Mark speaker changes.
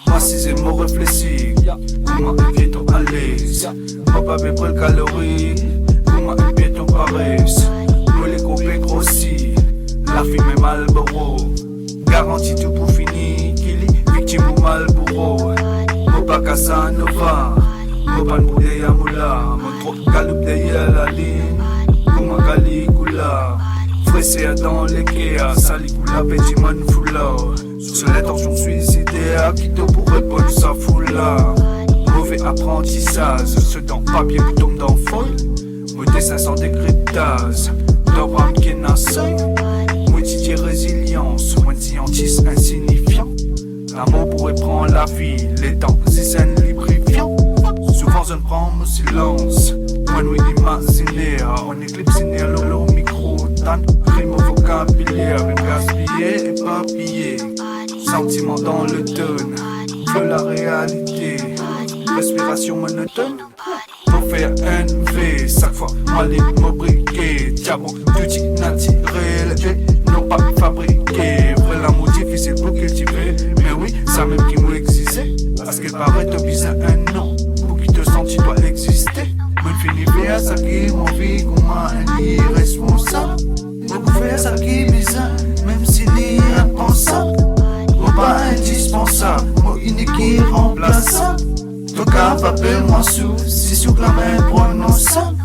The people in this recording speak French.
Speaker 1: Moi si c'est mon réfléchi, comment un piéton à l'aise. Moi pas près le calorie, comment un piéton paraisse. Nous les coupés grossis, la film est Malboro. Garantie tout pour finir, qu'il est victime ou Malboro. Moi pas Casanova, moi pas Moudé Yamoula. Mon trop galoupe derrière la ligne, comment Caligula. Fressé dans les quais, Saligula, petit man foulard. Sur les tensions suicidaires, qui te pour répondre sa foulard. Mauvais apprentissage, ce dans papier qui tombe dans folle. Modé 500 décryptage, d'Abraham qui n'a seul. Moitié résilience, moitié antis insignifiant. L'amour pourrait prendre la vie, les temps c'est lubrifiant. Souvent je ne prends mon silence, moi nous imaginaire. On éclipse le micro, tant rime au vocabulaire. Gaspillé, éparpillé, sentiment dans le tonne, de la réalité, respiration monotone. Pour faire un V, chaque fois, moi les mots briqués. Diamant, duty, naturel, non pas fabriqué. Vrai l'amour difficile pour cultiver, mais oui, ça même qui m'a existé. Parce qu'il paraît te bizarre un nom, pour qui te sens tu dois exister. Me finis faire ça qui m'en vie, comme un irresponsable. Me faire ça qui bizarre, même s'il est impensable. Pas indispensable, moi unique irremplaçable. Ton cas, appelle-moi sous, si sous la main prononçable.